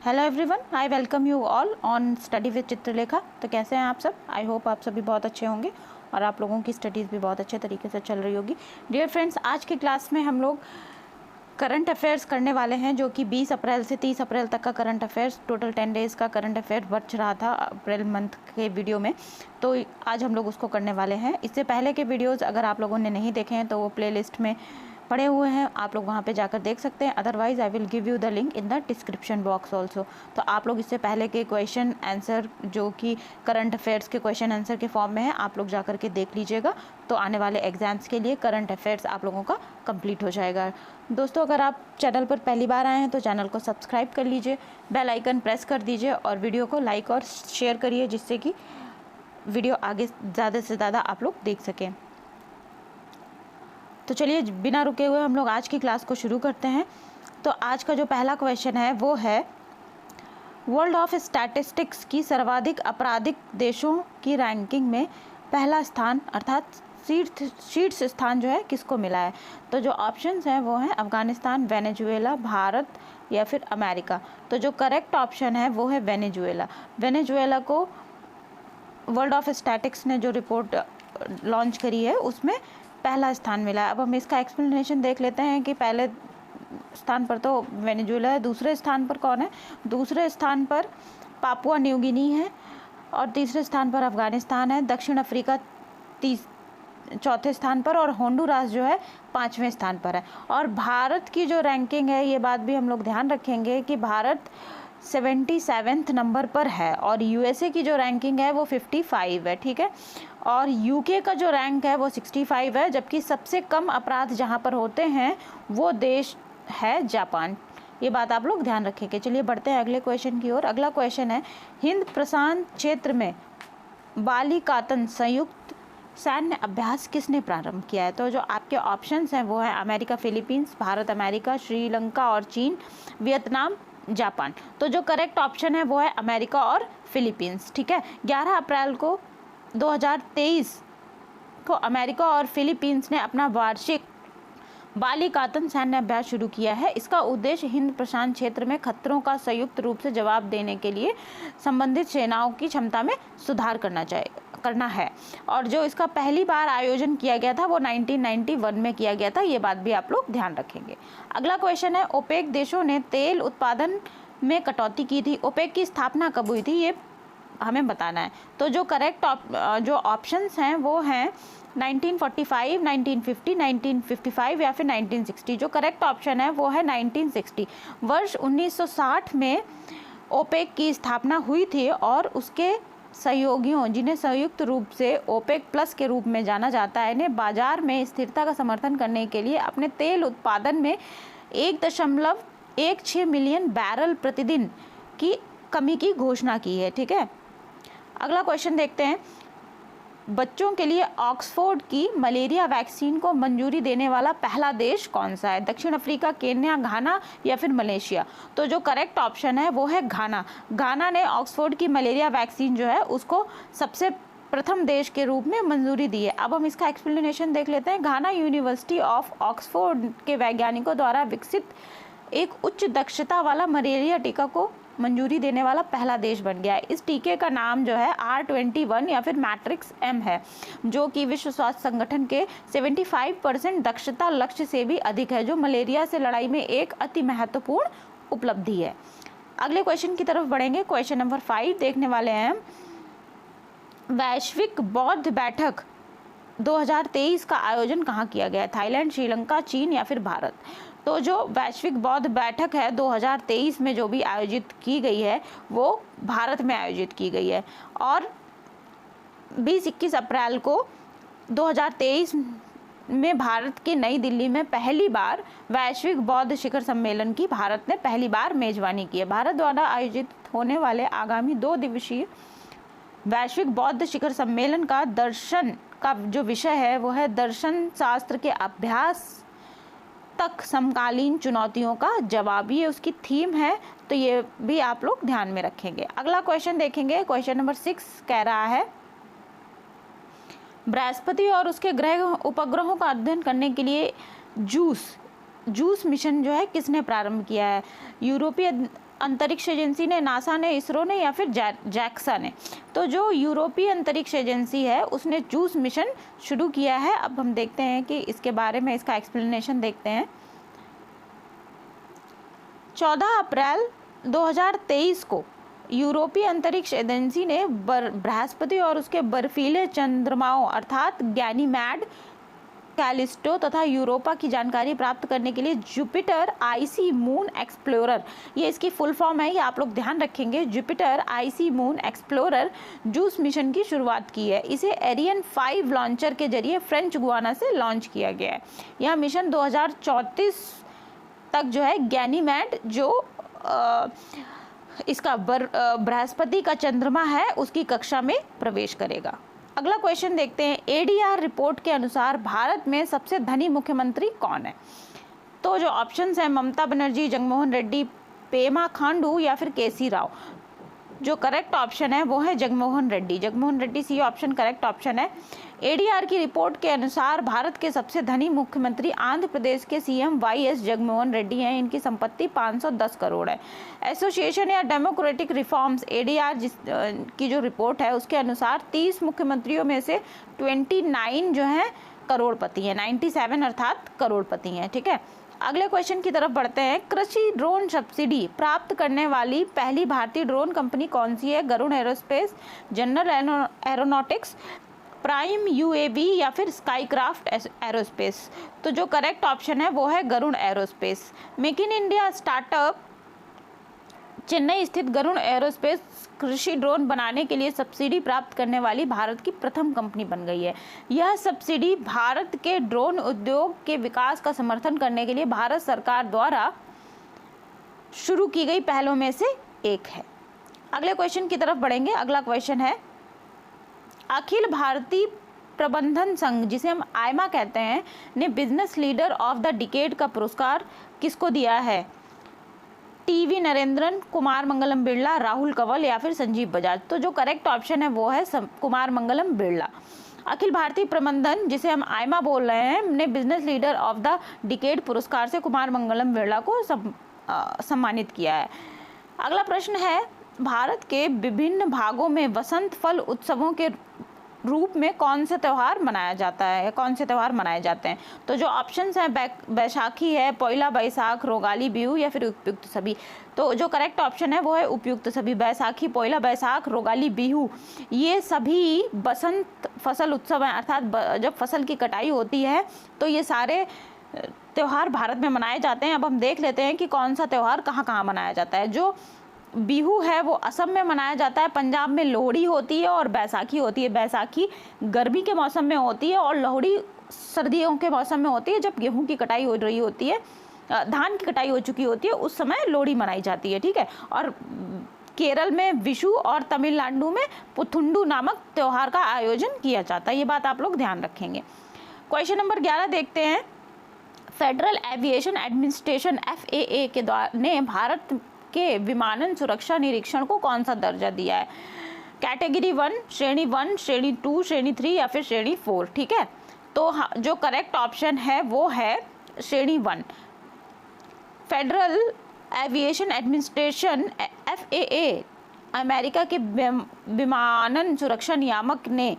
Hello everyone, I welcome you all on study with Chitralekha. तो कैसे हैं आप सब? आई होप आप सभी बहुत अच्छे होंगे और आप लोगों की स्टडीज़ भी बहुत अच्छे तरीके से चल रही होगी। डियर फ्रेंड्स, आज की क्लास में हम लोग करंट अफेयर्स करने वाले हैं, जो कि 20 अप्रैल से 30 अप्रैल तक का करंट अफेयर्स, टोटल 10 डेज़ का करंट अफेयर बच रहा था अप्रैल मंथ के वीडियो में। तो आज हम लोग उसको करने वाले हैं। इससे पहले के वीडियोज़ अगर आप लोगों ने नहीं देखे हैं तो वो प्लेलिस्ट में पड़े हुए हैं, आप लोग वहाँ पे जाकर देख सकते हैं। Otherwise I will give you the link in the description box also. तो आप लोग इससे पहले के क्वेश्चन आंसर, जो कि करंट अफेयर्स के क्वेश्चन आंसर के फॉर्म में है, आप लोग जाकर के देख लीजिएगा। तो आने वाले एग्जाम्स के लिए करंट अफेयर्स आप लोगों का कंप्लीट हो जाएगा। दोस्तों, अगर आप चैनल पर पहली बार आए हैं तो चैनल को सब्सक्राइब कर लीजिए, बेल आइकन प्रेस कर दीजिए और वीडियो को लाइक और शेयर करिए, जिससे कि वीडियो आगे ज़्यादा से ज़्यादा आप लोग देख सकें। तो चलिए बिना रुके हुए हम लोग आज की क्लास को शुरू करते हैं। तो आज का जो पहला क्वेश्चन है वो है, वर्ल्ड ऑफ स्टैटिस्टिक्स की सर्वाधिक आपराधिक देशों की रैंकिंग में पहला स्थान अर्थात शीर्ष स्थान जो है किसको मिला है? तो जो ऑप्शंस हैं वो हैं अफगानिस्तान, वेनेजुएला, भारत या फिर अमेरिका। तो जो करेक्ट ऑप्शन है वो है वेनेजुएला। वेनेजुएला को वर्ल्ड ऑफ स्टैटिस्टिक्स ने जो रिपोर्ट लॉन्च करी है उसमें पहला स्थान मिला है। अब हम इसका एक्सप्लेनेशन देख लेते हैं कि पहले स्थान पर तो वेनेजुएला है, दूसरे स्थान पर कौन है? दूसरे स्थान पर पापुआ न्यू गिनी है और तीसरे स्थान पर अफगानिस्तान है, दक्षिण अफ्रीका चौथे स्थान पर और होंडुरास जो है 5वें स्थान पर है। और भारत की जो रैंकिंग है, ये बात भी हम लोग ध्यान रखेंगे कि भारत 77वें नंबर पर है और यूएसए की जो रैंकिंग है वो 55 है, ठीक है। और यूके का जो रैंक है वो 65 है, जबकि सबसे कम अपराध जहां पर होते हैं वो देश है जापान। ये बात आप लोग ध्यान रखेंगे। चलिए बढ़ते हैं अगले क्वेश्चन की ओर। अगला क्वेश्चन है, हिंद प्रशांत क्षेत्र में बालिकातन संयुक्त सैन्य अभ्यास किसने प्रारंभ किया है? तो जो आपके ऑप्शंस हैं वो है America, Philippines, Bharat, America, Sri Lanka और चीन, वियतनाम, जापान। तो जो करेक्ट ऑप्शन है वो है अमेरिका और फिलीपींस, ठीक है। 11 अप्रैल को 2023 को अमेरिका और फिलीपींस ने अपना वार्षिक बालिकातन सैन्य अभ्यास शुरू किया है। इसका उद्देश्य हिंद प्रशांत क्षेत्र में खतरों का संयुक्त रूप से जवाब देने के लिए संबंधित सेनाओं की क्षमता में सुधार करना है। और जो इसका पहली बार आयोजन किया गया था वो 1991 में किया गया था। ये बात भी आप लोग ध्यान रखेंगे। अगला क्वेश्चन है, ओपेक देशों ने तेल उत्पादन में कटौती की थी। ओपेक की स्थापना कब हुई थी ये हमें बताना है। तो जो करेक्ट जो ऑप्शंस हैं वो हैं 1945, 1950, 1955 या फिर 1960। जो करेक्ट ऑप्शन है वो है 1960। वर्ष 1960 में ओपेक की स्थापना हुई थी और उसके सहयोगियों, जिन्हें संयुक्त रूप से ओपेक प्लस के रूप में जाना जाता है, ने बाजार में स्थिरता का समर्थन करने के लिए अपने तेल उत्पादन में 1.16 मिलियन बैरल प्रतिदिन की कमी की घोषणा की है, ठीक है। अगला क्वेश्चन देखते हैं, बच्चों के लिए ऑक्सफोर्ड की मलेरिया वैक्सीन को मंजूरी देने वाला पहला देश कौन सा है? दक्षिण अफ्रीका, केन्या, घाना या फिर मलेशिया। तो जो करेक्ट ऑप्शन है वो है घाना। घाना ने ऑक्सफोर्ड की मलेरिया वैक्सीन जो है उसको सबसे प्रथम देश के रूप में मंजूरी दी है। अब हम इसका एक्सप्लेनेशन देख लेते हैं। घाना यूनिवर्सिटी ऑफ ऑक्सफोर्ड के वैज्ञानिकों द्वारा विकसित एक उच्च दक्षता वाला मलेरिया टीका को मंजूरी देने वाला पहला देश बन गया है। इस टीके का नाम जो है R21 या फिर मैट्रिक्स M है, जो कि विश्व स्वास्थ्य संगठन के 75% दक्षता लक्ष्य से भी अधिक है, जो मलेरिया से लड़ाई में एक अति महत्वपूर्ण उपलब्धि है। अगले क्वेश्चन की तरफ बढ़ेंगे। क्वेश्चन नंबर 5 देखने वाले हैं। वैश्विक बौद्ध बैठक 2023 का आयोजन कहाँ किया गया है? थाईलैंड, श्रीलंका, चीन या फिर भारत। तो जो वैश्विक बौद्ध बैठक है 2023 में जो भी आयोजित की गई है वो भारत में आयोजित की गई है और 20-21 अप्रैल को 2023 में भारत के नई दिल्ली में पहली बार वैश्विक बौद्ध शिखर सम्मेलन की भारत ने पहली बार मेजबानी की है। भारत द्वारा आयोजित होने वाले आगामी 2 दिवसीय वैश्विक बौद्ध शिखर सम्मेलन का दर्शन का जो विषय है वो है दर्शन शास्त्र के अभ्यास तक समकालीन चुनौतियों का जवाब, ये उसकी थीम है। तो ये भी आप लोग ध्यान में रखेंगे। अगला क्वेश्चन देखेंगे। क्वेश्चन नंबर 6 कह रहा है, बृहस्पति और उसके ग्रह उपग्रहों का अध्ययन करने के लिए जूस जूस मिशन जो है किसने प्रारंभ किया है? यूरोपीय अंतरिक्ष एजेंसी ने, नासा ने, इसरो ने या फिर जैक्सा ने? तो जो यूरोपीय अंतरिक्ष एजेंसी है उसने जूस मिशन शुरू किया है। अब हम देखते हैं कि इसके बारे में इसका एक्सप्लेनेशन देखते हैं। 14 अप्रैल 2023 को यूरोपीय अंतरिक्ष एजेंसी ने बृहस्पति और उसके बर्फीले चंद्रमाओं अर्थात गैनीमेड, कैलिस्टो तथा यूरोपा की जानकारी प्राप्त करने के लिए जुपिटर आईसी मून एक्सप्लोरर, ये इसकी फुल फॉर्म है, ये आप लोग ध्यान रखेंगे, Jupiter IC moon explorer juice mission की शुरुआत की है। इसे एरियन 5 लॉन्चर के जरिए फ्रेंच गुआना से लॉन्च किया गया है। यह मिशन 2034 तक जो है गैनीमेड जो इसका बृहस्पति का चंद्रमा है उसकी कक्षा में प्रवेश करेगा। अगला क्वेश्चन देखते हैं। एडीआर रिपोर्ट के अनुसार भारत में सबसे धनी मुख्यमंत्री कौन है? तो जो ऑप्शंस हैं ममता बनर्जी, जगनमोहन रेड्डी, पेमा खांडू या फिर केसी राव। जो करेक्ट ऑप्शन है वो है Jaganmohan Reddy. Jaganmohan Reddy C option correct option है। एडीआर की रिपोर्ट के अनुसार भारत के सबसे धनी मुख्यमंत्री आंध्र प्रदेश के सीएम वाईएस जगनमोहन रेड्डी हैं। इनकी संपत्ति 510 करोड़ है। एसोसिएशन या डेमोक्रेटिक रिफॉर्म्स एडीआर की जो रिपोर्ट है उसके अनुसार 30 मुख्यमंत्रियों में से 29 जो हैं करोड़पति हैं, 97 अर्थात करोड़पति हैं। ठीक है, अगले क्वेश्चन की तरफ बढ़ते हैं। कृषि ड्रोन सब्सिडी प्राप्त करने वाली पहली भारतीय ड्रोन कंपनी कौन सी है? गरुड़ एरोस्पेस, जनरल एरोनॉटिक्स, प्राइम यूएवी या फिर स्काईक्राफ्ट एरोस्पेस। तो जो करेक्ट ऑप्शन है वो है Garuda Aerospace. Make in India startup Chennai स्थित गरुड़ एरोस्पेस कृषि ड्रोन बनाने के लिए सब्सिडी प्राप्त करने वाली भारत की प्रथम कंपनी बन गई है। यह सब्सिडी भारत के ड्रोन उद्योग के विकास का समर्थन करने के लिए भारत सरकार द्वारा शुरू की गई पहलों में से एक है। अगले क्वेश्चन की तरफ बढ़ेंगे। अगला क्वेश्चन है, अखिल भारतीय प्रबंधन संघ जिसे हम आईमा कहते हैं ने business leader of the decade का पुरस्कार किसको दिया है? टीवी नरेंद्रन, कुमार मंगलम बिरला, राहुल कंवल या फिर संजीव बजाज। तो जो करेक्ट ऑप्शन है वो है कुमार मंगलम बिरला। अखिल भारतीय प्रबंधन जिसे हम आईमा बोल रहे हैं ने business leader of the decade पुरस्कार से कुमार मंगलम बिरला को सम्मानित किया है। अगला प्रश्न है, भारत के विभिन्न भागों में वसंत फल उत्सवों के रूप में कौन सा त्यौहार मनाया जाता है? कौन से त्यौहार मनाए जाते हैं? तो जो ऑप्शंस हैं बैसाखी है, पोइला बैसाख, रोगाली बिहू या फिर उपयुक्त सभी। तो जो करेक्ट ऑप्शन है वो है उपयुक्त सभी। बैसाखी, पोइला बैसाख, रोगाली बिहू ये सभी बसंत फसल उत्सव हैं, अर्थात जब फसल की कटाई होती है तो ये सारे त्यौहार भारत में मनाए जाते हैं। अब हम देख लेते हैं कि कौन सा त्यौहार कहाँ कहाँ मनाया जाता है। जो बिहू है वो असम में मनाया जाता है, पंजाब में लोहड़ी होती है और बैसाखी होती है। बैसाखी गर्मी के मौसम में होती है और लोहड़ी सर्दियों के मौसम में होती है, जब गेहूं की कटाई हो रही होती है, धान की कटाई हो चुकी होती है, उस समय लोहड़ी मनाई जाती है। ठीक है, और केरल में विशु और तमिलनाडु में पुथुंडू नामक त्यौहार का आयोजन किया जाता है। ये बात आप लोग ध्यान रखेंगे। क्वेश्चन नंबर 11 देखते हैं। फेडरल एविएशन एडमिनिस्ट्रेशन FAA के द्वारा ने भारत के विमानन सुरक्षा निरीक्षण को कौन सा दर्जा दिया है? कैटेगरी 1, श्रेणी 1, श्रेणी 2, श्रेणी 3 या फिर श्रेणी 4। ठीक है, तो जो करेक्ट ऑप्शन है वो है श्रेणी 1। Federal aviation administration FAA America के विमानन सुरक्षा नियामक ने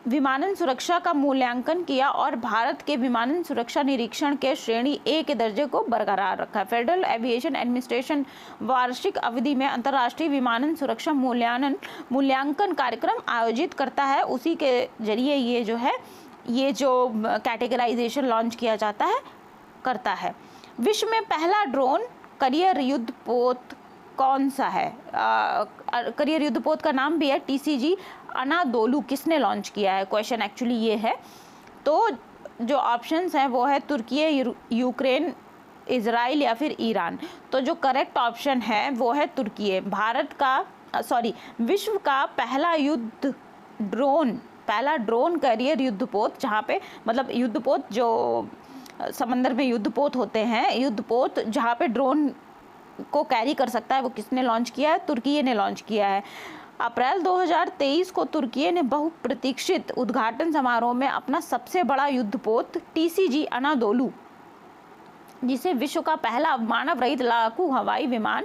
विमानन सुरक्षा का मूल्यांकन किया और भारत के विमानन सुरक्षा निरीक्षण के श्रेणी A के दर्जे को बरकरार रखा। फेडरल एविएशन एडमिनिस्ट्रेशन वार्षिक अवधि में अंतर्राष्ट्रीय विमानन सुरक्षा मूल्यांकन कार्यक्रम आयोजित करता है। उसी के जरिए ये जो कैटेगराइजेशन लॉन्च किया जाता है करता है। विश्व में पहला ड्रोन करियर युद्धपोत कौन सा है? करियर युद्धपोत का नाम भी है TCG अनादोलू। किसने लॉन्च किया है? क्वेश्चन एक्चुअली ये है। तो जो ऑप्शंस हैं वो है तुर्की, यूक्रेन, इजराइल या फिर ईरान। तो जो करेक्ट ऑप्शन है वो है तुर्की। विश्व का पहला ड्रोन करियर युद्धपोत, जहाँ पे मतलब युद्धपोत जो समंदर में युद्धपोत होते हैं, युद्धपोत जहाँ पे ड्रोन को कैरी कर सकता है, वो किसने लॉन्च किया है? तुर्की ने लॉन्च किया है। अप्रैल 2023 को तुर्की ने बहुप्रतीक्षित उद्घाटन समारोह में अपना सबसे बड़ा युद्धपोत TCG अनादोलू जिसे विश्व का पहला मानव रहित लड़ाकू हवाई विमान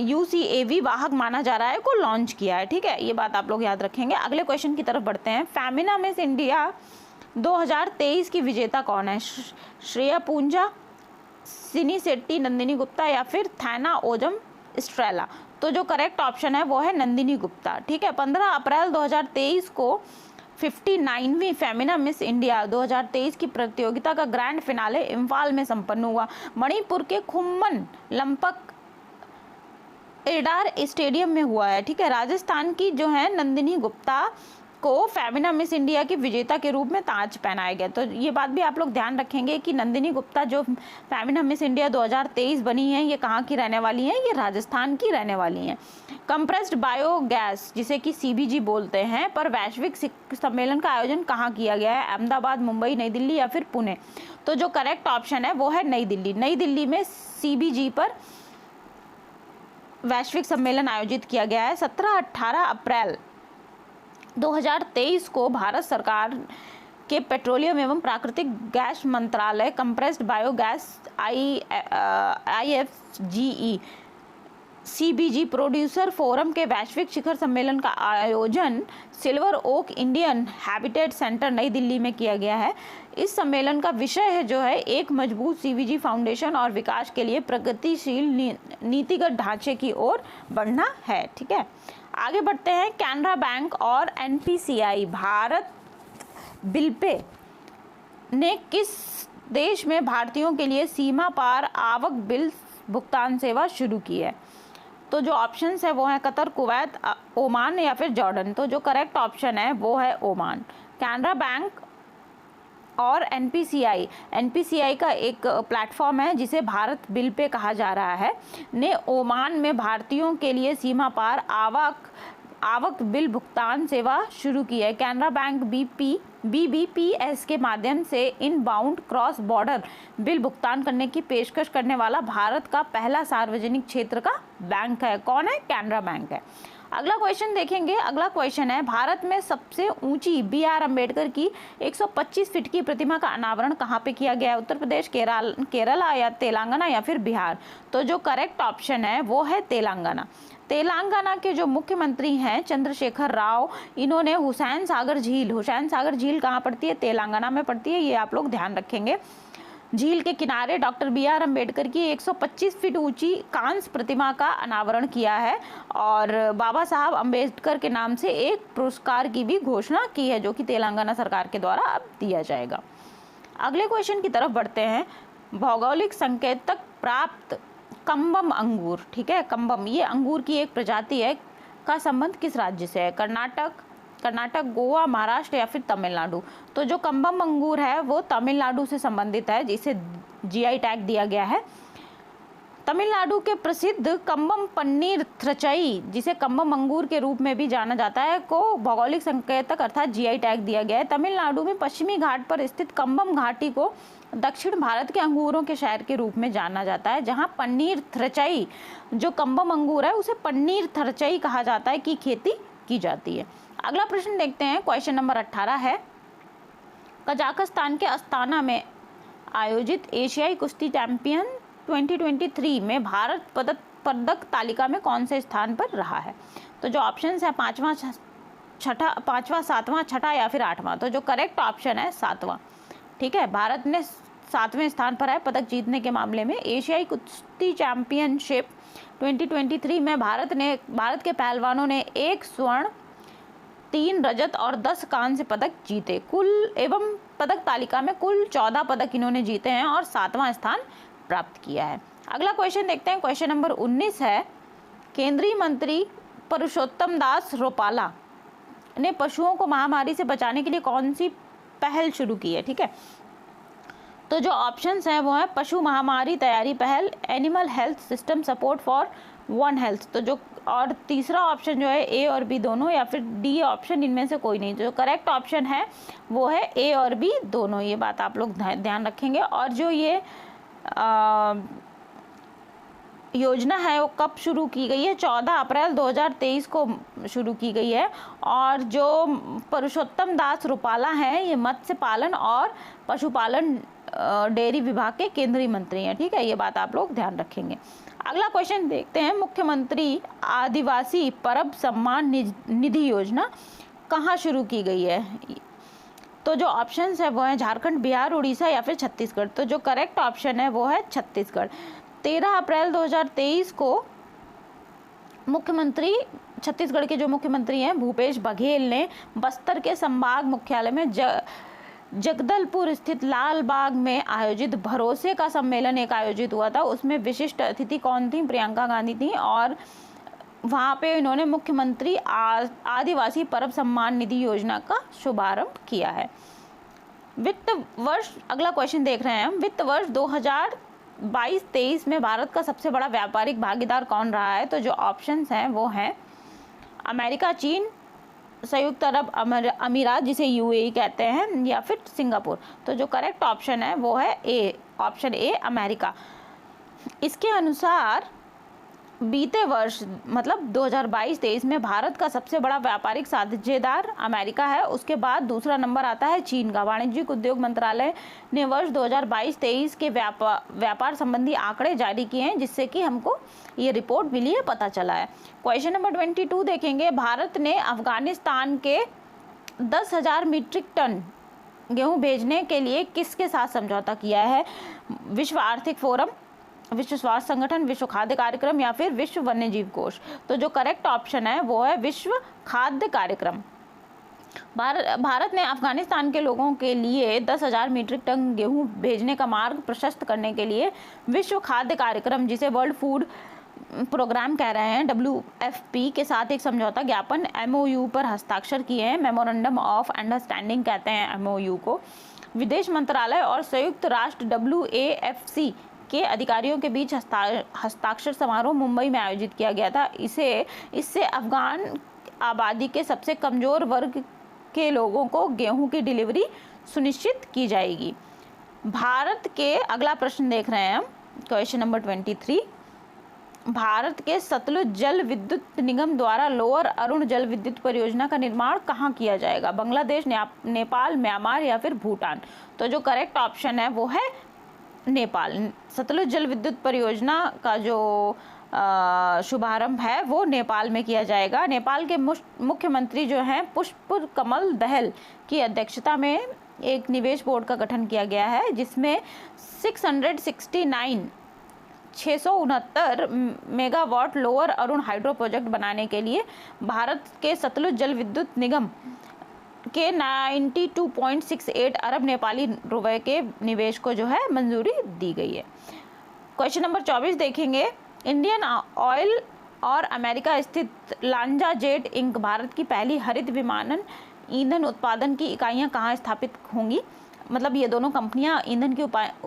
यूसीएवी वाहक माना जा रहा है को लॉन्च किया है। ठीक है, ये बात आप लोग याद रखेंगे। अगले क्वेश्चन की तरफ बढ़ते हैं। फेमिना मिस इंडिया 2023 की विजेता कौन है? श्रेया पूंजा, सिनी शेट्टी, नंदिनी गुप्ता या फिर थैना ओजम स्ट्रेला। तो जो करेक्ट ऑप्शन है वो है नंदिनी गुप्ता। ठीक है, 15 अप्रैल 2023 को 59वीं फेमिना मिस इंडिया 2023 की प्रतियोगिता का ग्रैंड फिनाले इम्फाल में संपन्न हुआ। मणिपुर के खुम्मन लंपक एडार स्टेडियम में हुआ है। ठीक है, राजस्थान की जो है नंदिनी गुप्ता को फेमिना मिस इंडिया की विजेता के रूप में ताज पहनाया गया। तो ये बात भी आप लोग ध्यान रखेंगे कि नंदिनी गुप्ता जो फेमिना मिस इंडिया 2023 बनी है, ये कहाँ की रहने वाली हैं? ये राजस्थान की रहने वाली हैं। कंप्रेस्ड बायोगैस जिसे कि सीबीजी बोलते हैं पर वैश्विक सम्मेलन का आयोजन कहाँ किया गया है? अहमदाबाद, मुंबई, नई दिल्ली या फिर पुणे। तो जो करेक्ट ऑप्शन है वो है नई दिल्ली। नई दिल्ली में सीबीजी पर वैश्विक सम्मेलन आयोजित किया गया है। 17-18 अप्रैल 2023 को भारत सरकार के पेट्रोलियम एवं प्राकृतिक गैस मंत्रालय compressed biogas IFGE CBG producer forum के वैश्विक शिखर सम्मेलन का आयोजन सिल्वर ओक इंडियन हैबिटेट सेंटर नई दिल्ली में किया गया है। इस सम्मेलन का विषय है जो है एक मजबूत CBG फाउंडेशन और विकास के लिए प्रगतिशील नीतिगत ढांचे की ओर बढ़ना है। ठीक है, आगे बढ़ते हैं। कैनरा बैंक और NPCI भारत बिलपे ने किस देश में भारतीयों के लिए सीमा पार आवक बिल भुगतान सेवा शुरू की है? तो जो ऑप्शंस है वो है कतर, कुवैत, ओमान या फिर जॉर्डन। तो जो करेक्ट ऑप्शन है वो है ओमान। कैनरा बैंक और NPCI का एक प्लेटफॉर्म है जिसे भारत बिल पे कहा जा रहा है, ने ओमान में भारतीयों के लिए सीमा पार आवक बिल भुगतान सेवा शुरू की है। कैनरा बैंक BBPS के माध्यम से इनबाउंड क्रॉस बॉर्डर बिल भुगतान करने की पेशकश करने वाला भारत का पहला सार्वजनिक क्षेत्र का बैंक है। कौन है? कैनरा बैंक है। अगला क्वेश्चन देखेंगे। अगला क्वेश्चन है, भारत में सबसे ऊंची BR अम्बेडकर की 125 फीट की प्रतिमा का अनावरण कहाँ पे किया गया है? उत्तर प्रदेश, केरला या तेलंगाना या फिर बिहार। तो जो करेक्ट ऑप्शन है वो है तेलंगाना। तेलंगाना के जो मुख्यमंत्री हैं चंद्रशेखर राव, इन्होंने हुसैन सागर झील कहाँ पड़ती है? तेलंगाना में पड़ती है। ये आप लोग ध्यान रखेंगे। झील के किनारे डॉक्टर BR अम्बेडकर की 125 फीट ऊंची कांस्य प्रतिमा का अनावरण किया है और बाबा साहब अम्बेडकर के नाम से एक पुरस्कार की भी घोषणा की है जो कि तेलंगाना सरकार के द्वारा अब दिया जाएगा। अगले क्वेश्चन की तरफ बढ़ते हैं। भौगोलिक संकेतक प्राप्त कम्बम अंगूर, ठीक है, कम्बम ये अंगूर की एक प्रजाति है, का संबंध किस राज्य से है? कर्नाटक, गोवा, महाराष्ट्र या फिर तमिलनाडु। तो जो कम्बम अंगूर है वो तमिलनाडु से संबंधित है जिसे GI टैग दिया गया है। तमिलनाडु के प्रसिद्ध कम्बम पन्नीर थ्रचई, जिसे कम्बम अंगूर के रूप में भी जाना जाता है, को भौगोलिक संकेतक अर्थात GI टैग दिया गया है। तमिलनाडु में पश्चिमी घाट पर स्थित कम्बम घाटी को दक्षिण भारत के अंगूरों के शहर के रूप में जाना जाता है, जहां पन्नीर थ्रचई जो कम्बम अंगूर है उसे पन्नीर थ्रचई कहा जाता है की खेती की जाती है। अगला प्रश्न देखते हैं। क्वेश्चन नंबर 18 है, कजाकिस्तान के अस्ताना में आयोजित एशियाई कुश्ती चैंपियन 2023 में भारत पदक तालिका में कौन से स्थान पर रहा है? तो जो ऑप्शंस है पांचवा, सातवां, छठा या फिर आठवां। तो जो करेक्ट ऑप्शन है सातवां। ठीक है, भारत ने 7वें स्थान पर है पदक जीतने के मामले में। एशियाई कुश्ती चैंपियनशिप 2023 में भारत के पहलवानों ने 1 स्वर्ण, 3 रजत और 10 कांस्य पदक जीते। कुल एवं पदक तालिका में कुल 14 पदक इन्होंने जीते हैं और 7वां स्थान प्राप्त किया है। अगला क्वेश्चन देखते हैं। क्वेश्चन नंबर 19 है, केंद्रीय मंत्री पुरुषोत्तम दास रूपाला ने पशुओं को महामारी से बचाने के लिए कौन सी पहल शुरू की है? ठीक है, तो जो ऑप्शंस हैं वो है पशु महामारी तैयारी पहल, animal health system support for one health. तो जो और तीसरा ऑप्शन जो है A और B दोनों, या फिर D ऑप्शन, इनमें से कोई नहीं। जो करेक्ट ऑप्शन है वो है A और B दोनों। ये बात आप लोग ध्यान रखेंगे। और जो ये योजना है वो कब शुरू की गई है? 14 अप्रैल 2023 को शुरू की गई है। और जो पुरुषोत्तम दास रूपाला हैं, ये मत्स्य पालन और पशुपालन डेयरी विभाग के केंद्रीय मंत्री हैं। ठीक है, ये बात आप लोग ध्यान रखेंगे। अगला क्वेश्चन देखते हैं, मुख्यमंत्री आदिवासी परब सम्मान निधि योजना कहाँ शुरू की गई है? तो जो ऑप्शंस है वो है झारखंड, बिहार, उड़ीसा या फिर छत्तीसगढ़। तो जो करेक्ट ऑप्शन है वो है छत्तीसगढ़। 13 अप्रैल 2023 को मुख्यमंत्री, छत्तीसगढ़ के जो मुख्यमंत्री हैं भूपेश बघेल ने बस्तर के संभाग मुख्यालय में जगदलपुर स्थित लाल बाग में आयोजित भरोसे का सम्मेलन एक आयोजित हुआ था। उसमें विशिष्ट अतिथि कौन थी? प्रियंका गांधी थी। और वहाँ पे इन्होंने मुख्यमंत्री आदिवासी परब सम्मान निधि योजना का शुभारंभ किया है। वित्त वर्ष, अगला क्वेश्चन देख रहे हैं हम, वित्त वर्ष 2022-23 में भारत का सबसे बड़ा व्यापारिक भागीदार कौन रहा है? तो जो ऑप्शंस हैं वो हैं अमेरिका, चीन, संयुक्त अरब अमीरात जिसे यूएई कहते हैं, या फिर सिंगापुर। तो जो करेक्ट ऑप्शन है वो है ए, ऑप्शन ए, अमेरिका। इसके अनुसार बीते वर्ष मतलब 2022-23 में भारत का सबसे बड़ा व्यापारिक साझेदार अमेरिका है। उसके बाद दूसरा नंबर आता है चीन का। वाणिज्यिक उद्योग मंत्रालय ने वर्ष 2022-23 के व्यापार संबंधी आंकड़े जारी किए हैं, जिससे कि हमको ये रिपोर्ट मिली है, पता चला है। क्वेश्चन नंबर 22 देखेंगे, भारत ने अफगानिस्तान के 10,000 मीट्रिक टन गेहूं भेजने के लिए किसके साथ समझौता किया है? विश्व आर्थिक फोरम, विश्व स्वास्थ्य संगठन, विश्व खाद्य कार्यक्रम या फिर विश्व वन्यजीव कोष। तो जो करेक्ट ऑप्शन है वो है विश्व खाद्य कार्यक्रम। भारत ने अफगानिस्तान के लोगों के लिए 10,000 मीट्रिक टन गेहूं भेजने का मार्ग प्रशस्त करने के लिए विश्व खाद्य कार्यक्रम, जिसे वर्ल्ड फूड प्रोग्राम कह रहे हैं, WFP के साथ एक समझौता ज्ञापन MOU पर हस्ताक्षर किए हैं। मेमोरेंडम ऑफ अंडरस्टैंडिंग कहते हैं MOU को। विदेश मंत्रालय और संयुक्त राष्ट्र WAFC के अधिकारियों के बीच हस्ताक्षर समारोह मुंबई में आयोजित किया गया था। इससे अफगान आबादी के सबसे कमजोर वर्ग के लोगों को गेहूं की डिलीवरी सुनिश्चित की जाएगी। भारत के, अगला प्रश्न देख रहे हैं हम, क्वेश्चन नंबर 23, भारत के सतलुज जल विद्युत निगम द्वारा लोअर अरुण जल विद्युत परियोजना का निर्माण कहाँ किया जाएगा? बांग्लादेश, नेपाल, म्यांमार या फिर भूटान। तो जो करेक्ट ऑप्शन है वो है नेपाल। सतलुज जल विद्युत परियोजना का जो शुभारंभ है वो नेपाल में किया जाएगा। नेपाल के मुख्यमंत्री जो हैं पुष्प कमल दहल की अध्यक्षता में एक निवेश बोर्ड का गठन किया गया है, जिसमें 669 megawatt lower Arun hydro project बनाने के लिए भारत के सतलुज जल विद्युत निगम के 92.68 अरब नेपाली रुपए के निवेश को जो है मंजूरी दी गई है। क्वेश्चन नंबर 24 देखेंगे, इंडियन ऑयल और अमेरिका स्थित लांजा जेट इंक भारत की पहली हरित विमानन ईंधन उत्पादन की इकाइयां कहाँ स्थापित होंगी? मतलब ये दोनों कंपनियां ईंधन की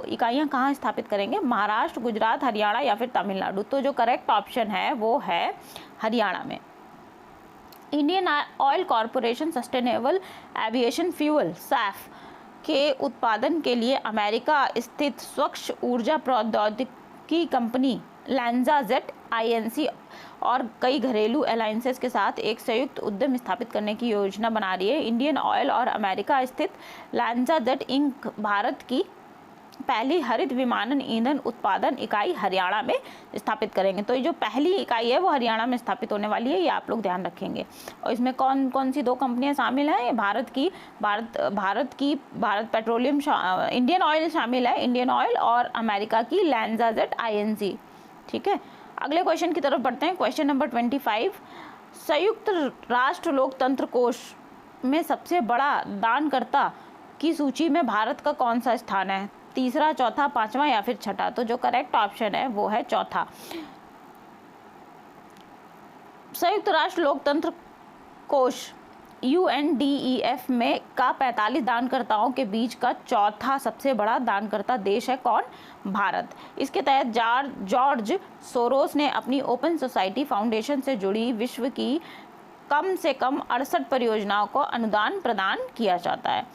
इकाइयां कहाँ स्थापित करेंगे? महाराष्ट्र, गुजरात, हरियाणा या फिर तमिलनाडु। तो जो करेक्ट ऑप्शन है वो है हरियाणा में। Indian oil corporation sustainable aviation fuel SAF के उत्पादन के लिए अमेरिका स्थित स्वच्छ ऊर्जा प्रौद्योगिकी कंपनी LanzaJet INC और कई घरेलू अलायंसेस के साथ एक संयुक्त उद्यम स्थापित करने की योजना बना रही है। इंडियन ऑयल और अमेरिका स्थित LanzaJet इंक भारत की पहली हरित विमानन ईंधन उत्पादन इकाई हरियाणा में स्थापित करेंगे। तो ये जो पहली इकाई है वो हरियाणा में स्थापित होने वाली है, ये आप लोग ध्यान रखेंगे। और इसमें कौन कौन सी दो कंपनियां शामिल हैं? भारत पेट्रोलियम, इंडियन ऑयल शामिल है, इंडियन ऑयल, और अमेरिका की LanzaJet INC। ठीक है, अगले क्वेश्चन की तरफ बढ़ते हैं। क्वेश्चन नंबर 25, संयुक्त राष्ट्र लोकतंत्र कोष में सबसे बड़ा दानकर्ता की सूची में भारत का कौन सा स्थान है? तीसरा, चौथा, पांचवा या फिर छठा? तो जो करेक्ट ऑप्शन है वो है चौथा। संयुक्त राष्ट्र लोकतंत्र कोष UNDEF में का 45 दानकर्ताओं के बीच का चौथा सबसे बड़ा दानकर्ता देश है कौन? भारत। इसके तहत जॉर्ज सोरोस ने अपनी ओपन सोसाइटी फाउंडेशन से जुड़ी विश्व की कम से कम 68 परियोजनाओं को अनुदान प्रदान किया जाता है।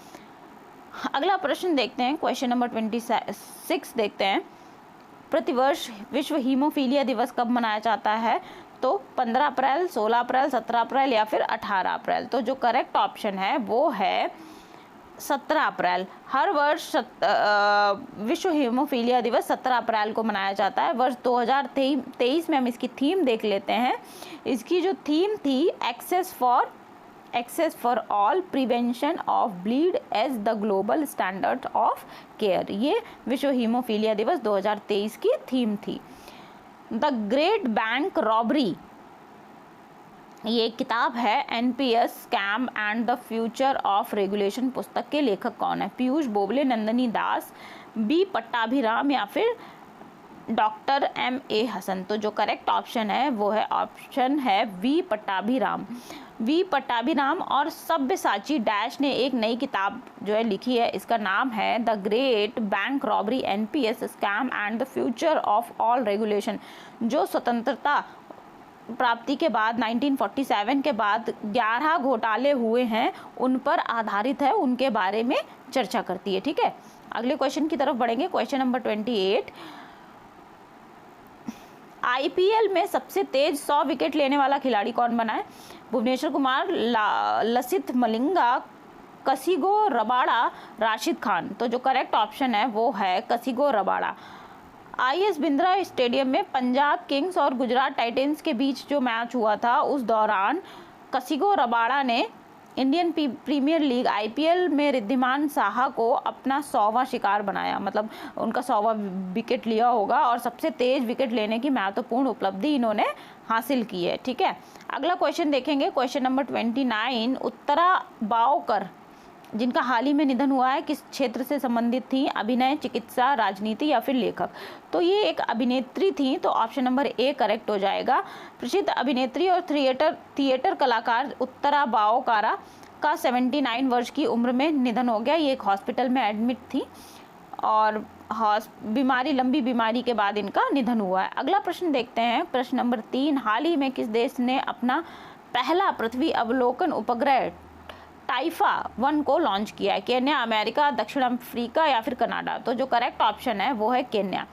अगला प्रश्न देखते हैं, क्वेश्चन नंबर 26 देखते हैं। प्रतिवर्ष विश्व हीमोफीलिया दिवस कब मनाया जाता है? तो 15 अप्रैल, 16 अप्रैल, 17 अप्रैल या फिर 18 अप्रैल। तो जो करेक्ट ऑप्शन है वो है 17 अप्रैल। हर वर्ष विश्व हीमोफीलिया दिवस 17 अप्रैल को मनाया जाता है। वर्ष 2023 में हम इसकी थीम देख लेते हैं। इसकी जो थीम थी access for all, prevention of bleed as the global standard of care. ये विश्व हीमोफीलिया दिवस 2023 की थीम थी। द ग्रेट बैंक रॉबरी, ये किताब है NPS scam and the future of regulation. पुस्तक के लेखक कौन है? पीयूष बोबले, नंदिनी दास, बी पट्टाभिराम या फिर डॉक्टर MA हसन। तो जो करेक्ट ऑप्शन है वो है ऑप्शन है वी पट्टाभिराम। वी पट्टाभिराम और सब्यसाची डैश ने एक नई किताब जो है लिखी है। इसका नाम है the great bank robbery, NPS scam and the future of all regulation. जो स्वतंत्रता प्राप्ति के बाद 1947 के बाद 11 घोटाले हुए हैं उन पर आधारित है, उनके बारे में चर्चा करती है। ठीक है, अगले क्वेश्चन की तरफ बढ़ेंगे। क्वेश्चन नंबर 28, आईपीएल में सबसे तेज 100 विकेट लेने वाला खिलाड़ी कौन बना है? भुवनेश्वर कुमार, लसिथ मलिंगा, कसिगो रबाड़ा, राशिद खान। तो जो करेक्ट ऑप्शन है वो है कसिगो रबाड़ा। IS बिंद्रा स्टेडियम में पंजाब किंग्स और गुजरात टाइटंस के बीच जो मैच हुआ था उस दौरान कसिगो रबाड़ा ने इंडियन प्रीमियर लीग IPL में रिद्धिमान साहा को अपना 100वां शिकार बनाया, मतलब उनका 100वां विकेट लिया होगा और सबसे तेज विकेट लेने की महत्वपूर्ण उपलब्धि इन्होंने हासिल की है। ठीक है, अगला क्वेश्चन देखेंगे। क्वेश्चन नंबर 29, उत्तरा बाओकर जिनका हाल ही में निधन हुआ है किस क्षेत्र से संबंधित थी? अभिनय, चिकित्सा, राजनीति या फिर लेखक। तो ये एक अभिनेत्री थी, तो ऑप्शन नंबर A करेक्ट हो जाएगा। प्रसिद्ध अभिनेत्री और थिएटर कलाकार उत्तरा बाओकारा का 79 वर्ष की उम्र में निधन हो गया। ये एक हॉस्पिटल में एडमिट थी और लंबी बीमारी के बाद इनका निधन हुआ है। अगला प्रश्न देखते हैं, प्रश्न नंबर 3, हाल ही में किस देश ने अपना पहला पृथ्वी अवलोकन उपग्रह टाइफा 1 को लॉन्च किया है? केन्या, अमेरिका, दक्षिण अफ्रीका या फिर कनाडा। तो जो करेक्ट ऑप्शन है वो है केन्या।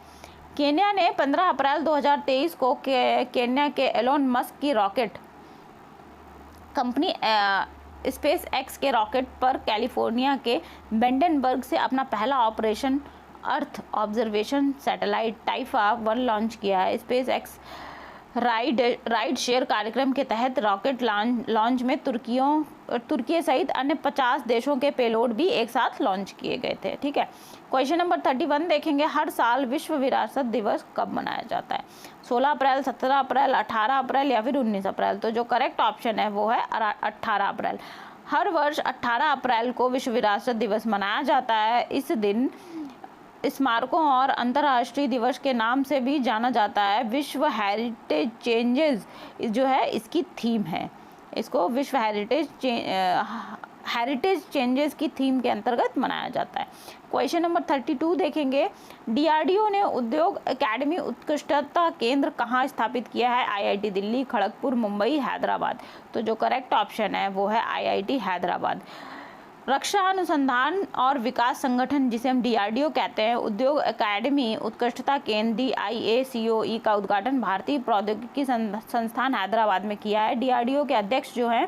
केन्या ने 15 अप्रैल 2023 को केन्या के एलोन मस्क की रॉकेट कंपनी स्पेस एक्स के रॉकेट पर कैलिफोर्निया के बेंडनबर्ग से अपना पहला operation earth observation satellite Taifa 1 launch किया है। स्पेस एक्स राइड शेयर कार्यक्रम के तहत रॉकेट लॉन्च में तुर्की सहित अन्य 50 देशों के पेलोड भी एक साथ लॉन्च किए गए थे। ठीक है, क्वेश्चन नंबर 31 देखेंगे। हर साल विश्व विरासत दिवस कब मनाया जाता है? 16 अप्रैल, 17 अप्रैल, 18 अप्रैल या फिर 19 अप्रैल। तो जो करेक्ट ऑप्शन है वो है 18 अप्रैल। हर वर्ष 18 अप्रैल को विश्व विरासत दिवस मनाया जाता है। इस दिन स्मारकों और अंतर्राष्ट्रीय दिवस के नाम से भी जाना जाता है। विश्व हेरिटेज चेंजेस जो है इसकी थीम है। इसको विश्व हेरिटेज चेंजेस की थीम के अंतर्गत मनाया जाता है। क्वेश्चन नंबर 32 देखेंगे। DRDO ने उद्योग एकेडमी उत्कृष्टता केंद्र कहाँ स्थापित किया है? IIT दिल्ली, खड़गपुर, मुंबई, हैदराबाद। तो जो करेक्ट ऑप्शन है वो है IIT हैदराबाद। रक्षा अनुसंधान और विकास संगठन जिसे हम DRDO कहते हैं, उद्योग एकेडमी उत्कृष्टता केंद्र DIACOE का उद्घाटन भारतीय प्रौद्योगिकी संस्थान हैदराबाद में किया है। DRDO के अध्यक्ष जो हैं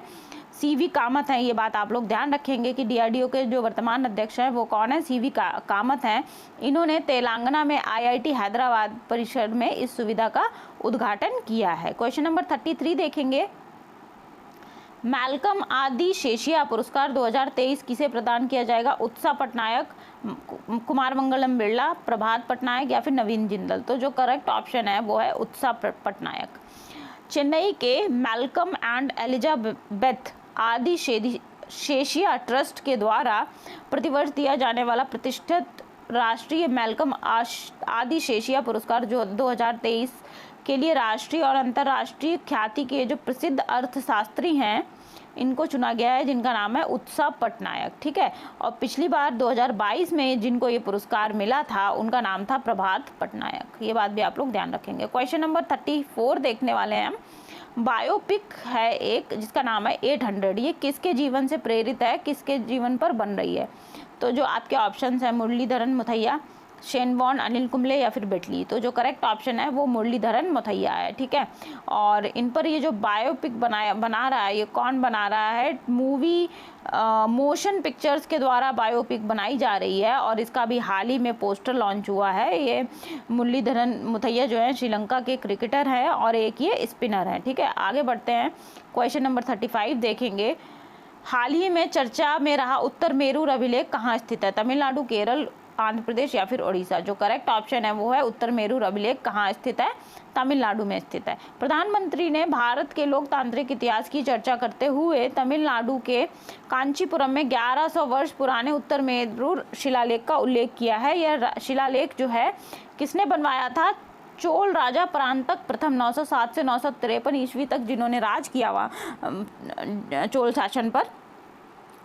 CV कामत हैं। ये बात आप लोग ध्यान रखेंगे कि DRDO के जो वर्तमान अध्यक्ष हैं वो कौन है? CV कामत हैं। इन्होंने तेलंगाना में IIT हैदराबाद परिसर में इस सुविधा का उद्घाटन किया है। क्वेश्चन नंबर 33 देखेंगे। मैल्कम आदि शेषिया पुरस्कार 2023 किसे प्रदान किया जाएगा? उत्साह पटनायक, कुमार मंगलम बिरला, प्रभात पटनायक या फिर नवीन जिंदल। तो जो करेक्ट ऑप्शन है वो है उत्साह पटनायक। चेन्नई के मैल्कम एंड एलिजाबेथ आदि शेषिया ट्रस्ट के द्वारा प्रतिवर्ष दिया जाने वाला प्रतिष्ठित राष्ट्रीय मैल्कम आदि शेषिया पुरस्कार जो 2023 के लिए राष्ट्रीय और अंतर्राष्ट्रीय ख्याति के जो प्रसिद्ध अर्थशास्त्री हैं इनको चुना गया है, जिनका नाम है उत्साह पटनायक। ठीक है, और पिछली बार 2022 में जिनको ये पुरस्कार मिला था उनका नाम था प्रभात पटनायक। ये बात भी आप लोग ध्यान रखेंगे। क्वेश्चन नंबर 34 देखने वाले हैं हम। बायोपिक है एक जिसका नाम है 800। ये किसके जीवन से प्रेरित है, किसके जीवन पर बन रही है? तो जो आपके ऑप्शंस हैं मुरलीधरन मुथैया, शेनवॉर्न, अनिल कुंबले या फिर बेटली। तो जो करेक्ट ऑप्शन है वो मुरलीधरन मुथैया है, ठीक है। और इन पर ये जो बायोपिक बना रहा है, ये कौन बना रहा है? मूवी मोशन पिक्चर्स के द्वारा बायोपिक बनाई जा रही है और इसका भी हाल ही में पोस्टर लॉन्च हुआ है। ये मुरलीधरन मुथैया जो है श्रीलंका के क्रिकेटर हैं और एक ये स्पिनर हैं, ठीक है। आगे बढ़ते हैं, क्वेश्चन नंबर 35 देखेंगे। हाल ही में चर्चा में रहा उत्तर मेरू अभिलेख कहाँ स्थित है? तमिलनाडु, केरल, आंध्र प्रदेश या फिर ओडिशा। जो करेक्ट ऑप्शन है वो है उत्तर मेरू अभिलेख कहाँ स्थित है? तमिलनाडु में स्थित है। प्रधानमंत्री ने भारत के लोकतांत्रिक इतिहास की चर्चा करते हुए तमिलनाडु के कांचीपुरम में 1100 वर्ष पुराने उत्तर मेरू शिलालेख का उल्लेख किया है। यह शिलालेख जो है किसने बनवाया था? चोल राजा परांतक प्रथम 907 से 953 ईस्वी तक जिन्होंने राज किया हुआ चोल शासन पर।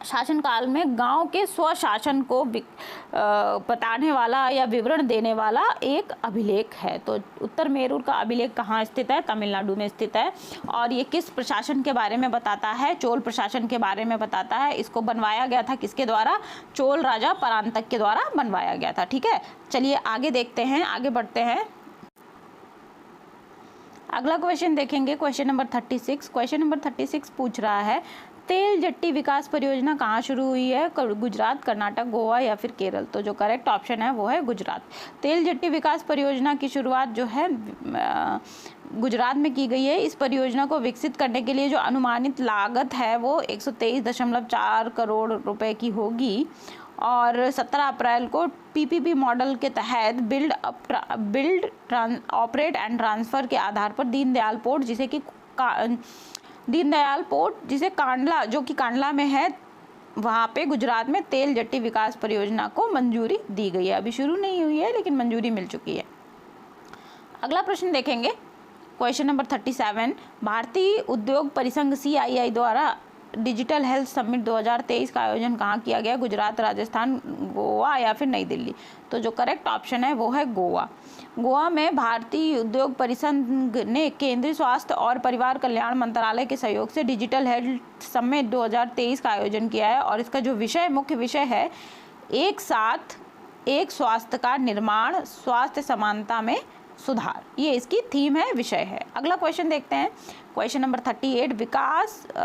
शासनकाल में गांव के स्वशासन को बताने वाला या विवरण देने वाला एक अभिलेख है। तो उत्तर मेरू का अभिलेख कहाँ स्थित है? तमिलनाडु में स्थित है। और ये किस प्रशासन के बारे में बताता है? चोल प्रशासन के बारे में बताता है। इसको बनवाया गया था किसके द्वारा? चोल राजा परांतक के द्वारा बनवाया गया था, ठीक है। चलिए आगे देखते हैं, आगे बढ़ते हैं। अगला क्वेश्चन देखेंगे, क्वेश्चन नंबर 36। क्वेश्चन नंबर 36 पूछ रहा है तेल जट्टी विकास परियोजना कहाँ शुरू हुई है? गुजरात, कर्नाटक, गोवा या फिर केरल। तो जो करेक्ट ऑप्शन है वो है गुजरात। तेल जट्टी विकास परियोजना की शुरुआत जो है गुजरात में की गई है। इस परियोजना को विकसित करने के लिए जो अनुमानित लागत है वो 123.4 करोड़ रुपए की होगी और 17 अप्रैल को पीपीपी मॉडल के तहत बिल्ड ऑपरेट एंड ट्रांसफ़र के आधार पर दीनदयाल पोर्ट जिसे कांडला, जो कि कांडला में है, वहाँ पे गुजरात में तेल जट्टी विकास परियोजना को मंजूरी दी गई है। अभी शुरू नहीं हुई है लेकिन मंजूरी मिल चुकी है। अगला प्रश्न देखेंगे, क्वेश्चन नंबर 37। भारतीय उद्योग परिसंघ CII द्वारा डिजिटल हेल्थ समिट 2023 का आयोजन कहाँ किया गया? गुजरात, राजस्थान, गोवा या फिर नई दिल्ली। तो जो करेक्ट ऑप्शन है वो है गोवा। गोवा में भारतीय उद्योग परिसंघ ने केंद्रीय स्वास्थ्य और परिवार कल्याण मंत्रालय के सहयोग से डिजिटल हेल्थ समिट 2023 का आयोजन किया है और इसका जो मुख्य विषय है, एक साथ एक स्वास्थ्य का निर्माण, स्वास्थ्य समानता में सुधार, ये इसकी थीम है, विषय है। अगला क्वेश्चन देखते हैं, क्वेश्चन नंबर 38।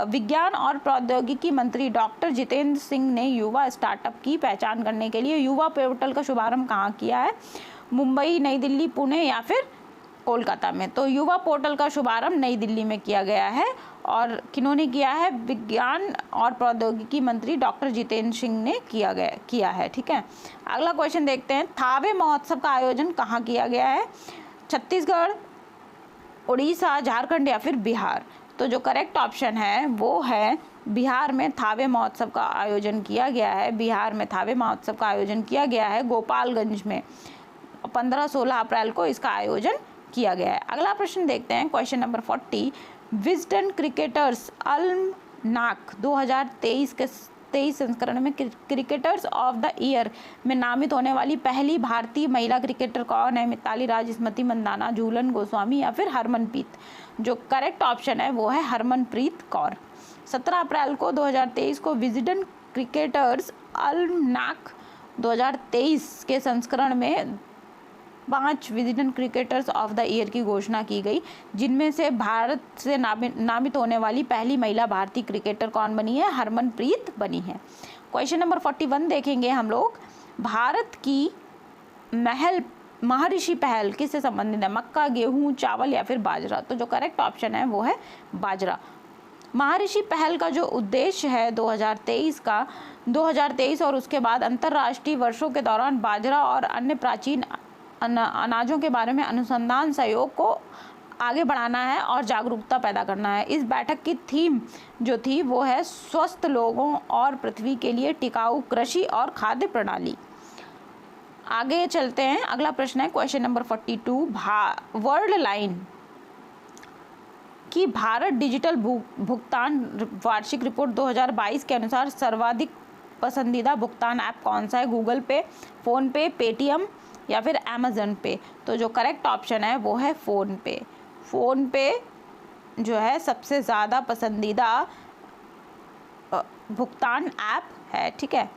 विज्ञान और प्रौद्योगिकी मंत्री डॉक्टर जितेंद्र सिंह ने युवा स्टार्टअप की पहचान करने के लिए युवा पोर्टल का शुभारंभ कहाँ किया है? मुंबई, नई दिल्ली, पुणे या फिर कोलकाता में। तो युवा पोर्टल का शुभारंभ नई दिल्ली में किया गया है और किन्होंने किया है? विज्ञान और प्रौद्योगिकी मंत्री डॉक्टर जितेंद्र सिंह ने किया है, ठीक है। अगला क्वेश्चन देखते हैं, थावे महोत्सव का आयोजन कहाँ किया गया है? छत्तीसगढ़, उड़ीसा, झारखंड या फिर बिहार। तो जो करेक्ट ऑप्शन है वो है बिहार में थावे महोत्सव का आयोजन किया गया है। बिहार में थावे महोत्सव का आयोजन किया गया है, गोपालगंज में 15-16 अप्रैल को इसका आयोजन किया गया है। अगला प्रश्न देखते हैं, क्वेश्चन नंबर 40। विजडन क्रिकेटर्स अल्मनाक 2023 के 23 संस्करण में क्रिकेटर्स ऑफ द ईयर में नामित होने वाली पहली भारतीय महिला क्रिकेटर कौन है? मिताली राज, स्मृति मंदाना, झूलन गोस्वामी या फिर हरमनप्रीत। जो करेक्ट ऑप्शन है वो है हरमनप्रीत कौर। 17 अप्रैल को 2023 को विजडन क्रिकेटर्स अल्मनाक 2023 के संस्करण में 5 Wisden cricketers of the year की घोषणा की गई, जिनमें से भारत से नामित होने वाली पहली महिला भारतीय क्रिकेटर कौन बनी है? हरमनप्रीत बनी है। क्वेश्चन नंबर 41 देखेंगे हम लोग। भारत की महर्षि पहल किससे संबंधित है? मक्का, गेहूं, चावल या फिर बाजरा। तो जो करेक्ट ऑप्शन है वो है बाजरा। महर्षि पहल का जो उद्देश्य है 2023 और उसके बाद अंतर्राष्ट्रीय वर्षों के दौरान बाजरा और अन्य प्राचीन अनाजों के बारे में अनुसंधान सहयोग को आगे बढ़ाना है और जागरूकता पैदा करना है। इस बैठक की थीम जो थी वो है स्वस्थ लोगों और पृथ्वी के लिए टिकाऊ कृषि और खाद्य प्रणाली। आगे चलते हैं, अगला प्रश्न है क्वेश्चन नंबर 42। वर्ल्ड लाइन की भारत डिजिटल भुगतान वार्षिक रिपोर्ट 2022 के अनुसार सर्वाधिक पसंदीदा भुगतान ऐप कौन सा है? गूगल पे, फ़ोन पे, पेटीएम या फिर अमेज़न पे। तो जो करेक्ट ऑप्शन है वो है फ़ोन पे। फ़ोन पे जो है सबसे ज़्यादा पसंदीदा भुगतान ऐप है, ठीक है।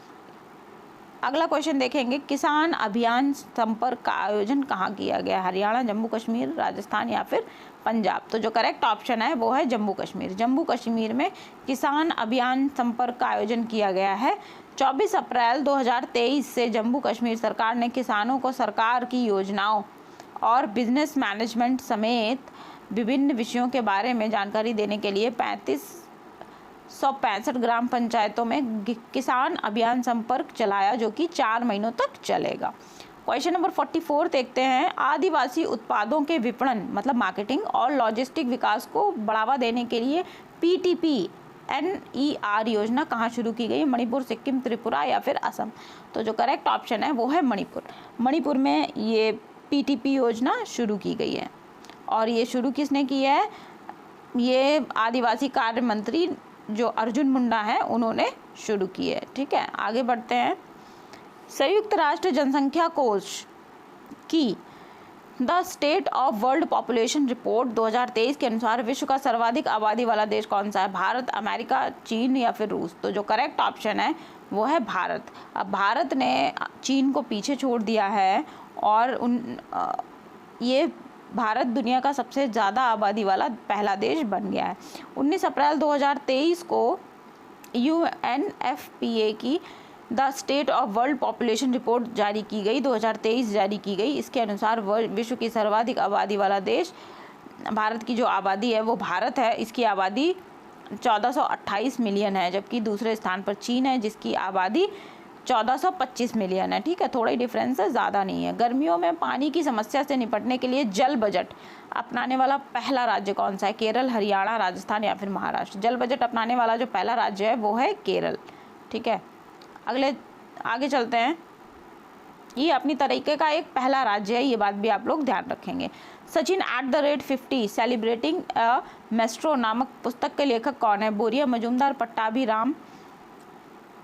अगला क्वेश्चन देखेंगे, किसान अभियान संपर्क का आयोजन कहाँ किया गया? हरियाणा, जम्मू कश्मीर, राजस्थान या फिर पंजाब? तो जो करेक्ट ऑप्शन है वो है जम्मू कश्मीर। जम्मू कश्मीर में किसान अभियान संपर्क का आयोजन किया गया है। 24 अप्रैल 2023 से जम्मू कश्मीर सरकार ने किसानों को सरकार की योजनाओं और बिजनेस मैनेजमेंट समेत विभिन्न विषयों के बारे में जानकारी देने के लिए 3565 ग्राम पंचायतों में किसान अभियान संपर्क चलाया, जो कि 4 महीनों तक चलेगा। क्वेश्चन नंबर 44 देखते हैं, आदिवासी उत्पादों के विपणन मतलब मार्केटिंग और लॉजिस्टिक विकास को बढ़ावा देने के लिए PTPNER योजना कहाँ शुरू की गई? मणिपुर, सिक्किम, त्रिपुरा या फिर असम? तो जो करेक्ट ऑप्शन है वो है मणिपुर। मणिपुर में ये PTP योजना शुरू की गई है। और ये शुरू किसने की है? ये आदिवासी कार्य मंत्री जो अर्जुन मुंडा हैं उन्होंने शुरू की है। ठीक है, आगे बढ़ते हैं। संयुक्त राष्ट्र जनसंख्या कोष की the state of world population report 2023 के अनुसार विश्व का सर्वाधिक आबादी वाला देश कौन सा है? भारत, अमेरिका, चीन या फिर रूस? तो जो करेक्ट ऑप्शन है वो है भारत। अब भारत ने चीन को पीछे छोड़ दिया है और ये भारत दुनिया का सबसे ज़्यादा आबादी वाला पहला देश बन गया है। 19 अप्रैल 2023 को UNFPA की the state of world population report जारी की गई, 2023 जारी की गई। इसके अनुसार विश्व की सर्वाधिक आबादी वाला देश, भारत की जो आबादी है वो भारत है। इसकी आबादी 1428 मिलियन है, जबकि दूसरे स्थान पर चीन है जिसकी आबादी 1425 मिलियन है। ठीक है, थोड़ा ही डिफरेंस है, ज़्यादा नहीं है। गर्मियों में पानी की समस्या से निपटने के लिए जल बजट अपनाने वाला पहला राज्य कौन सा है? केरल, हरियाणा, राजस्थान या फिर महाराष्ट्र? जल बजट अपनाने वाला जो पहला राज्य है वो है केरल। ठीक है, आगे चलते हैं। ये अपनी तरीके का एक पहला राज्य है, ये बात भी आप लोग ध्यान रखेंगे। सचिन @50 सेलिब्रेटिंग अ मेस्ट्रो नामक पुस्तक के लेखक कौन है? बोरिया मजूमदार, पट्टाभी राम,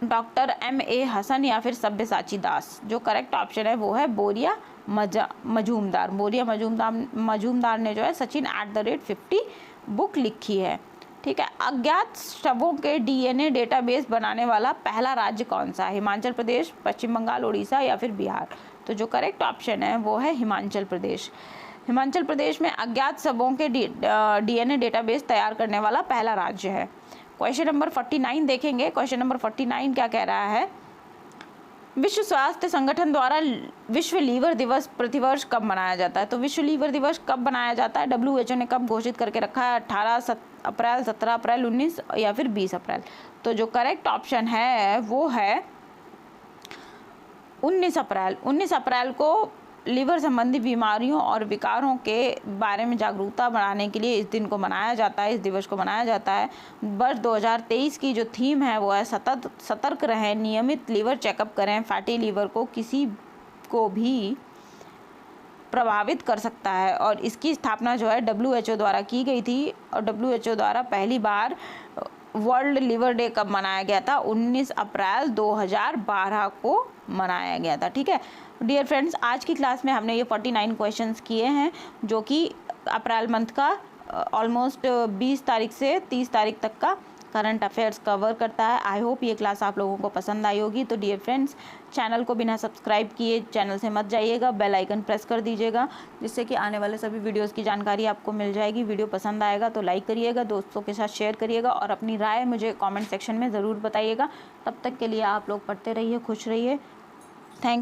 डॉक्टर MA हसन या फिर सब्यसाची दास? जो करेक्ट ऑप्शन है वो है बोरिया मजूमदार। बोरिया मजूमदार ने जो है सचिन @50 बुक लिखी है। ठीक है, अज्ञात शवों के DNA डेटाबेस बनाने वाला पहला राज्य कौन सा है? हिमाचल प्रदेश, पश्चिम बंगाल, उड़ीसा या फिर बिहार? तो जो करेक्ट ऑप्शन है वो है हिमाचल प्रदेश। हिमाचल प्रदेश में अज्ञात शवों के DNA डेटाबेस तैयार करने वाला पहला राज्य है। क्वेश्चन नंबर 49 देखेंगे। क्वेश्चन नंबर 49 क्या कह रहा है? विश्व स्वास्थ्य संगठन द्वारा विश्व लीवर दिवस प्रतिवर्ष कब मनाया जाता है? तो विश्व लीवर दिवस कब मनाया जाता है? WHO ने कब घोषित करके रखा है? 18 अप्रैल, 17 अप्रैल, 19 या फिर 20 अप्रैल? तो जो करेक्ट ऑप्शन है वो है 19 अप्रैल। 19 अप्रैल को लीवर संबंधी बीमारियों और विकारों के बारे में जागरूकता बढ़ाने के लिए इस दिन को मनाया जाता है, इस दिवस को मनाया जाता है। वर्ष 2023 की जो थीम है वो है सतर्क रहें, नियमित लीवर चेकअप करें। फैटी लीवर को किसी को भी प्रभावित कर सकता है और इसकी स्थापना जो है WHO द्वारा की गई थी। और WHO द्वारा पहली बार वर्ल्ड लिवर डे कब मनाया गया था? 19 अप्रैल 2012 को मनाया गया था। ठीक है डियर फ्रेंड्स, आज की क्लास में हमने ये 49 क्वेश्चंस किए हैं जो कि अप्रैल मंथ का ऑलमोस्ट 20 तारीख से 30 तारीख तक का करंट अफेयर्स कवर करता है। आई होप ये क्लास आप लोगों को पसंद आई होगी। तो डियर फ्रेंड्स, चैनल को बिना सब्सक्राइब किए चैनल से मत जाइएगा, बेल आइकन प्रेस कर दीजिएगा जिससे कि आने वाले सभी वीडियोस की जानकारी आपको मिल जाएगी। वीडियो पसंद आएगा तो लाइक करिएगा, दोस्तों के साथ शेयर करिएगा और अपनी राय मुझे कमेंट सेक्शन में ज़रूर बताइएगा। तब तक के लिए आप लोग पढ़ते रहिए, खुश रहिए।